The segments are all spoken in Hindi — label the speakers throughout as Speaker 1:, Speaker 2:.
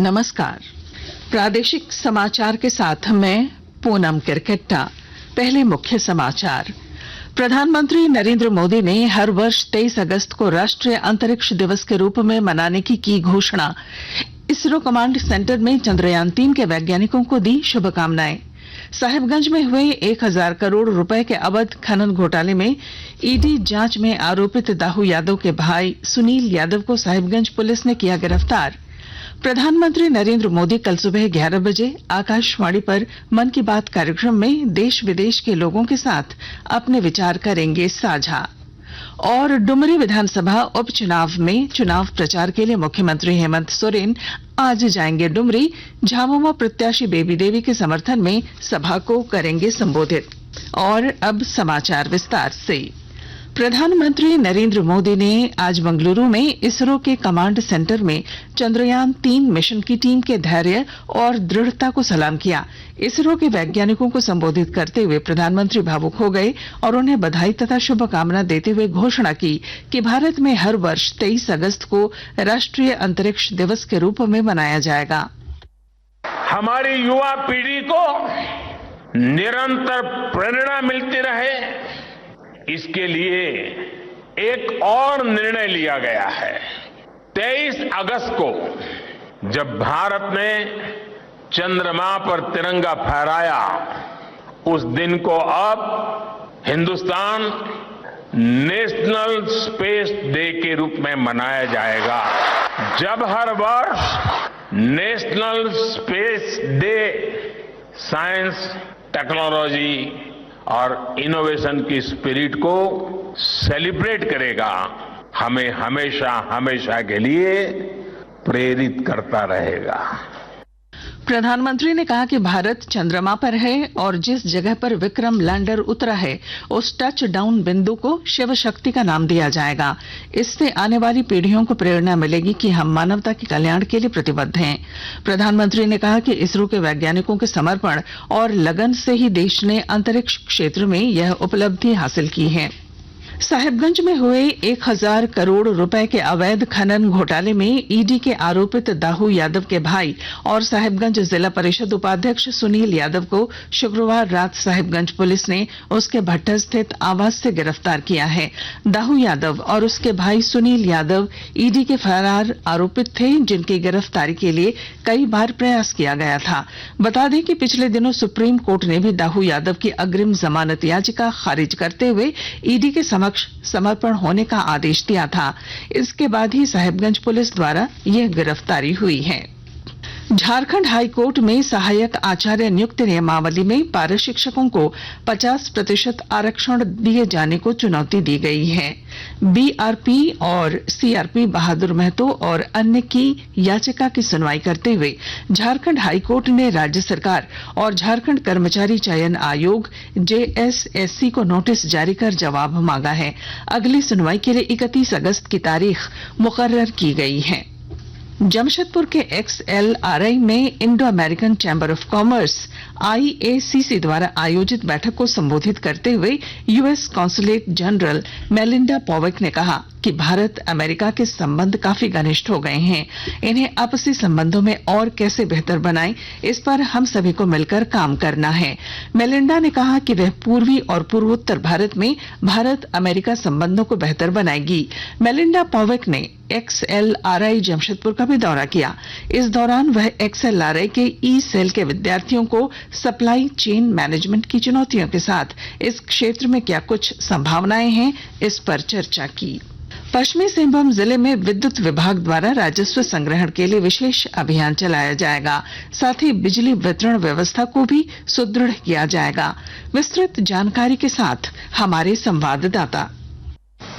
Speaker 1: नमस्कार। प्रादेशिक समाचार के साथ मैं पूनम किरकिट्टा। पहले मुख्य समाचार। प्रधानमंत्री नरेंद्र मोदी ने हर वर्ष 23 अगस्त को राष्ट्रीय अंतरिक्ष दिवस के रूप में मनाने की घोषणा। इसरो कमांड सेंटर में चंद्रयान-3 के वैज्ञानिकों को दी शुभकामनाएं। साहिबगंज में हुए 1000 करोड़ रुपए के अवैध खनन घोटाले में ईडी जांच में आरोपित दाऊ यादव के भाई सुनील यादव को साहिबगंज पुलिस ने किया गिरफ्तार। प्रधानमंत्री नरेंद्र मोदी कल सुबह 11 बजे आकाशवाणी पर मन की बात कार्यक्रम में देश विदेश के लोगों के साथ अपने विचार करेंगे साझा। और डुमरी विधानसभा उपचुनाव में चुनाव प्रचार के लिए मुख्यमंत्री हेमंत सोरेन आज जाएंगे डुमरी। झामुमो प्रत्याशी बेबी देवी के समर्थन में सभा को करेंगे संबोधित। और अब समाचार विस्तार से। प्रधानमंत्री नरेंद्र मोदी ने आज बेंगलुरु में इसरो के कमांड सेंटर में चंद्रयान-3 मिशन की टीम के धैर्य और दृढ़ता को सलाम किया। इसरो के वैज्ञानिकों को संबोधित करते हुए प्रधानमंत्री भावुक हो गए और उन्हें बधाई तथा शुभकामना देते हुए घोषणा की कि भारत में हर वर्ष 23 अगस्त को राष्ट्रीय अंतरिक्ष दिवस के रूप में मनाया जाएगा।
Speaker 2: हमारी युवा पीढ़ी को निरंतर प्रेरणा मिलती रहे, इसके लिए एक और निर्णय लिया गया है। 23 अगस्त को जब भारत ने चंद्रमा पर तिरंगा फहराया, उस दिन को अब हिंदुस्तान नेशनल स्पेस डे के रूप में मनाया जाएगा। जब हर वर्ष national space day science, technology और इनोवेशन की स्पिरिट को सेलिब्रेट करेगा, हमें हमेशा हमेशा के लिए प्रेरित करता रहेगा।
Speaker 1: प्रधानमंत्री ने कहा कि भारत चंद्रमा पर है और जिस जगह पर विक्रम लैंडर उतरा है उस टच डाउन बिंदु को शिव शक्ति का नाम दिया जाएगा। इससे आने वाली पीढ़ियों को प्रेरणा मिलेगी कि हम मानवता के कल्याण के लिए प्रतिबद्ध हैं। प्रधानमंत्री ने कहा कि इसरो के वैज्ञानिकों के समर्पण और लगन से ही देश ने अंतरिक्ष क्षेत्र में यह उपलब्धि हासिल की है। साहिबगंज में हुए 1000 करोड़ रुपए के अवैध खनन घोटाले में ईडी के आरोपित दाऊ यादव के भाई और साहिबगंज जिला परिषद उपाध्यक्ष सुनील यादव को शुक्रवार रात साहिबगंज पुलिस ने उसके भट्टा स्थित आवास से गिरफ्तार किया है। दाऊ यादव और उसके भाई सुनील यादव ईडी के फरार आरोपित थे, जिनकी गिरफ्तारी के लिए कई बार प्रयास किया गया था। बता दें कि पिछले दिनों सुप्रीम कोर्ट ने भी दाऊ यादव की अग्रिम जमानत याचिका खारिज करते हुए ईडी के समर्पण होने का आदेश दिया था। इसके बाद ही साहिबगंज पुलिस द्वारा यह गिरफ्तारी हुई है। झारखंड हाई कोर्ट में सहायक आचार्य नियुक्ति नियमावली में पारा शिक्षकों को 50% आरक्षण दिए जाने को चुनौती दी गई है। बीआरपी और सीआरपी बहादुर महतो और अन्य की याचिका की सुनवाई करते हुए झारखंड हाई कोर्ट ने राज्य सरकार और झारखंड कर्मचारी चयन आयोग जेएसएससी को नोटिस जारी कर जवाब मांगा है। अगली सुनवाई के लिए 31 अगस्त की तारीख मुकर्रर की गई है। जमशेदपुर के XLRI में Indo American chamber of commerce IACC द्वारा आयोजित बैठक को संबोधित करते हुए यूएस कॉन्सुलेट जनरल मेलिंडा पॉवेक ने कहा कि भारत अमेरिका के संबंध काफी घनिष्ठ हो गए हैं। इन्हें आपसी संबंधों में और कैसे बेहतर बनाएं, इस पर हम सभी को मिलकर काम करना है। मेलिंडा ने कहा कि वह पूर्वी और पूर्वोत्तर भारत में भारत अमेरिका संबंधों को बेहतर बनाएगी। मेलिंडा पॉवेक ने XLRI जमशेदपुर का भी दौरा किया। इस दौरान वह XLRI के ई सेल के विद्यार्थियों को सप्लाई चेन मैनेजमेंट की चुनौतियों के साथ इस क्षेत्र में क्या कुछ संभावनाएं हैं, इस पर चर्चा की। पश्चिमी सिंहभूम जिले में विद्युत विभाग द्वारा राजस्व संग्रहण के लिए विशेष अभियान चलाया जाएगा। साथ ही बिजली वितरण व्यवस्था को भी सुदृढ़ किया जाएगा। विस्तृत जानकारी के साथ हमारे संवाददाता।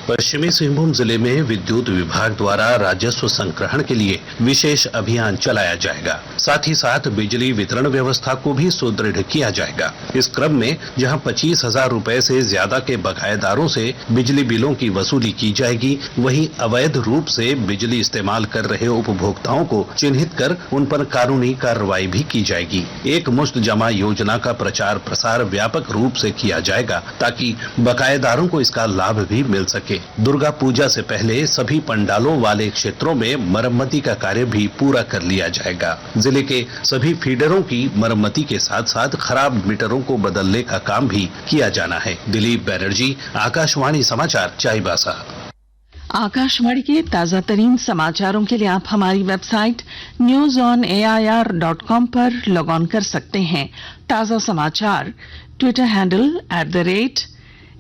Speaker 3: पश्चिमी सिंहभूम जिले में विद्युत विभाग द्वारा राजस्व संग्रहण के लिए विशेष अभियान चलाया जाएगा। साथ ही साथ बिजली वितरण व्यवस्था को भी सुदृढ़ किया जाएगा। इस क्रम में जहां 25,000 रुपए से ज्यादा के बकायेदारों से बिजली बिलों की वसूली की जाएगी, वहीं अवैध रूप से बिजली इस्तेमाल कर रहे उपभोक्ताओं को चिन्हित कर उन पर कानूनी कार्रवाई भी की जाएगी। एक मुश्त जमा योजना का प्रचार प्रसार व्यापक रूप से किया जाएगा ताकि बकायेदारों को इसका लाभ भी मिल सके। जाएंगे। दुर्गा पूजा से पहले सभी पंडालों वाले क्षेत्रों में मरम्मती का कार्य भी पूरा कर लिया जाएगा। जिले के सभी फीडरों की मरम्मती के साथ साथ खराब मीटरों को बदलने का काम भी किया जाना है। दिलीप बैनर्जी, आकाशवाणी समाचार, चाईबासा।
Speaker 1: आकाशवाणी के ताजा तरीन समाचारों के लिए आप हमारी वेबसाइट newsonair.com पर लॉग ऑन कर सकते हैं। ताजा समाचार Twitter handle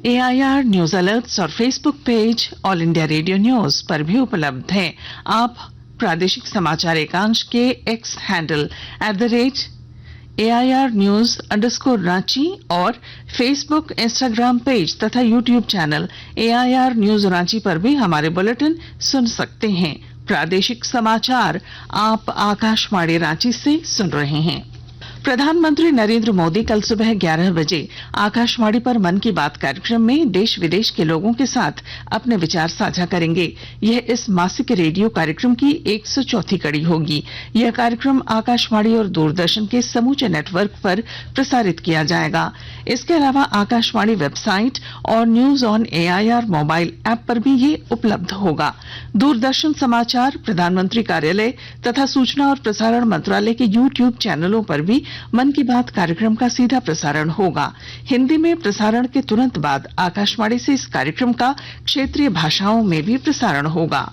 Speaker 1: @AIR news alerts और Facebook page all India radio news पर भी उपलब्ध है। आप प्रादेशिक समाचार एकांश के एक्स हैंडल @AIR News_Ranchi और फेसबुक, इंस्टाग्राम पेज तथा YouTube channel AIR News Ranchi पर भी हमारे बुलेटिन सुन सकते हैं। प्रादेशिक समाचार आप आकाशवाणी रांची से सुन रहे हैं। प्रधानमंत्री नरेंद्र मोदी कल सुबह 11 बजे आकाशवाणी पर मन की बात कार्यक्रम में देश विदेश के लोगों के साथ अपने विचार साझा करेंगे। यह इस मासिक रेडियो कार्यक्रम की 104वीं कड़ी होगी। यह कार्यक्रम आकाशवाणी और दूरदर्शन के समूचे नेटवर्क पर प्रसारित किया जाएगा। इसके अलावा आकाशवाणी वेबसाइट और news on AIR mobile app पर भी ये उपलब्ध होगा। दूरदर्शन समाचार, प्रधानमंत्री कार्यालय तथा सूचना और प्रसारण मंत्रालय के यूट्यूब चैनलों पर भी मन की बात कार्यक्रम का सीधा प्रसारण होगा। हिंदी में प्रसारण के तुरंत बाद आकाशवाणी से इस कार्यक्रम का क्षेत्रीय भाषाओं में भी प्रसारण होगा।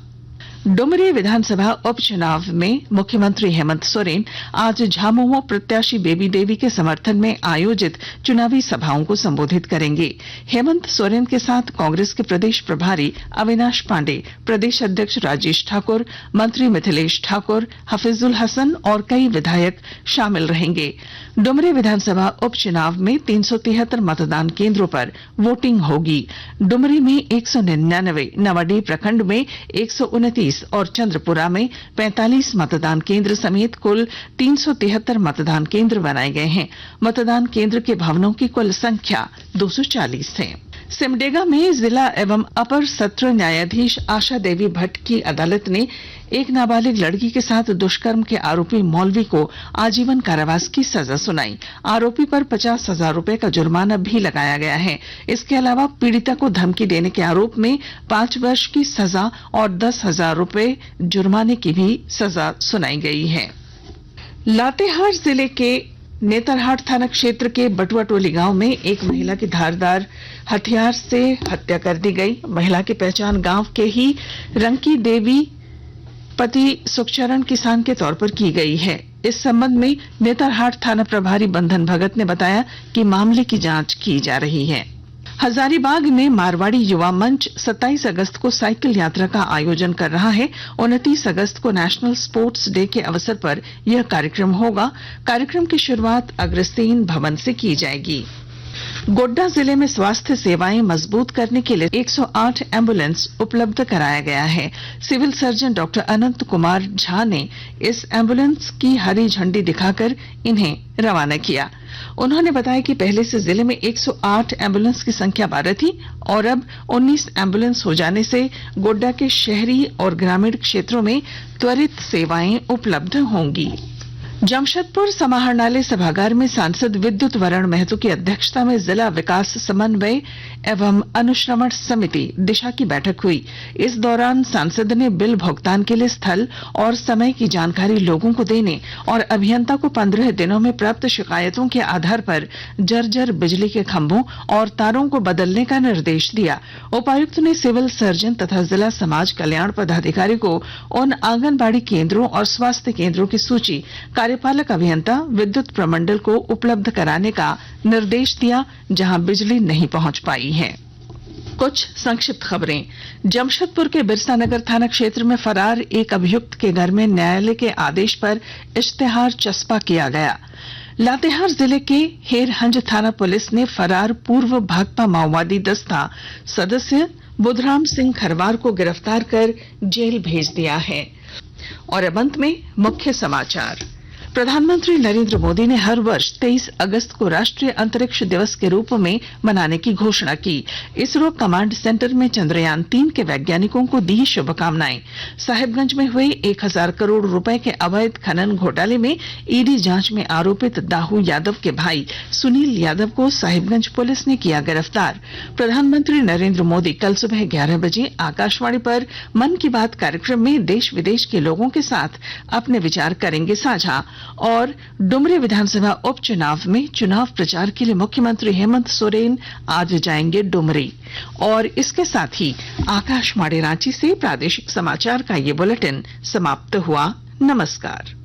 Speaker 1: डुमरी विधानसभा उपचुनाव में मुख्यमंत्री हेमंत सोरेन आज झामुमो प्रत्याशी बेबी देवी के समर्थन में आयोजित चुनावी सभाओं को संबोधित करेंगे। हेमंत सोरेन के साथ कांग्रेस के प्रदेश प्रभारी अविनाश पांडे, प्रदेश अध्यक्ष राजेश ठाकुर, मंत्री मिथिलेश ठाकुर, हफीजुल हसन और कई विधायक शामिल रहेंगे। डुमरी विधानसभा उपचुनाव में 373 मतदान केंद्रों पर वोटिंग होगी। डुमरी में 199, नवाडीह प्रखंड में 129 और चंद्रपुरा में 45 मतदान केंद्र समेत कुल 373 मतदान केंद्र बनाए गए हैं। मतदान केंद्र के भवनों की कुल संख्या 240 है। सिमडेगा में जिला एवं अपर सत्र न्यायाधीश आशा देवी भट्ट की अदालत ने एक नाबालिग लड़की के साथ दुष्कर्म के आरोपी मौलवी को आजीवन कारावास की सजा सुनाई। आरोपी पर 50,000 रुपए का जुर्माना भी लगाया गया है। इसके अलावा पीड़िता को धमकी देने के आरोप में 5 वर्ष की सजा और 10,000 रुपए जुर्माने की भी सजा सुनाई गई है। लातेहार जिले के नेतरहाट थाना क्षेत्र के बटुआ टोली गांव में एक महिला की धारदार हथियार से हत्या कर दी गई। महिला की पहचान गांव के ही रंकी देवी पति सुखचरण किसान के तौर पर की गई है। इस संबंध में नेतरहाट थाना प्रभारी बंधन भगत ने बताया कि मामले की जांच की जा रही है। हजारीबाग में मारवाड़ी युवा मंच 27 अगस्त को साइकिल यात्रा का आयोजन कर रहा है। 29 अगस्त को नेशनल स्पोर्ट्स डे के अवसर पर यह कार्यक्रम होगा। कार्यक्रम की शुरुआत अग्रसेन भवन से की जाएगी। गोड्डा जिले में स्वास्थ्य सेवाएं मजबूत करने के लिए 108 एम्बुलेंस उपलब्ध कराया गया है। सिविल सर्जन डॉक्टर अनंत कुमार झा ने इस एम्बुलेंस की हरी झंडी दिखाकर इन्हें रवाना किया। उन्होंने बताया कि पहले से जिले में 108 एम्बुलेंस की संख्या 12 थी और अब 19 एम्बुलेंस हो जाने से गोड्डा के शहरी और ग्रामीण क्षेत्रों में त्वरित सेवाएं उपलब्ध होंगी। जमशेदपुर समाहरणालय सभागार में सांसद विद्युत वरण महतो की अध्यक्षता में जिला विकास समन्वय एवं अनुश्रवण समिति दिशा की बैठक हुई। इस दौरान सांसद ने बिल भुगतान के लिए स्थल और समय की जानकारी लोगों को देने और अभियंता को 15 दिनों में प्राप्त शिकायतों के आधार पर जर्जर बिजली के खंभों और तारों को बदलने का निर्देश दिया। उपायुक्त ने सिविल सर्जन तथा जिला समाज कल्याण पदाधिकारी को उन आंगनबाड़ी केंद्रों और स्वास्थ्य केंद्रों की सूची कार्यपालक अभियंता विद्युत प्रमंडल को उपलब्ध कराने का निर्देश दिया जहां बिजली नहीं पहुंच पाई है। कुछ संक्षिप्त खबरें। जमशेदपुर के बिरसा नगर थाना क्षेत्र में फरार एक अभियुक्त के घर में न्यायालय के आदेश पर इश्तेहार चस्पा किया गया। लातेहार जिले के हेरहंज थाना पुलिस ने फरार पूर्व भाकपा माओवादी दस्ता सदस्य बुधराम सिंह खरवार को गिरफ्तार कर जेल भेज दिया है। और अब अंत में मुख्य समाचार। प्रधानमंत्री नरेंद्र मोदी ने हर वर्ष 23 अगस्त को राष्ट्रीय अंतरिक्ष दिवस के रूप में मनाने की घोषणा की। इसरो कमांड सेंटर में चंद्रयान 3 के वैज्ञानिकों को दी शुभकामनाएं। साहिबगंज में हुए 1000 करोड़ रुपए के अवैध खनन घोटाले में ईडी जांच में आरोपित दाऊ यादव के भाई सुनील यादव को साहिबगंज पुलिस ने किया गिरफ्तार। प्रधानमंत्री नरेंद्र मोदी कल सुबह 11 बजे आकाशवाणी पर मन की बात कार्यक्रम में देश विदेश के लोगों के साथ अपने विचार करेंगे साझा। और डुमरी विधानसभा उपचुनाव में चुनाव प्रचार के लिए मुख्यमंत्री हेमंत सोरेन आज जाएंगे डुमरी। और इसके साथ ही आकाशवाणी रांची से प्रादेशिक समाचार का ये बुलेटिन समाप्त हुआ। नमस्कार।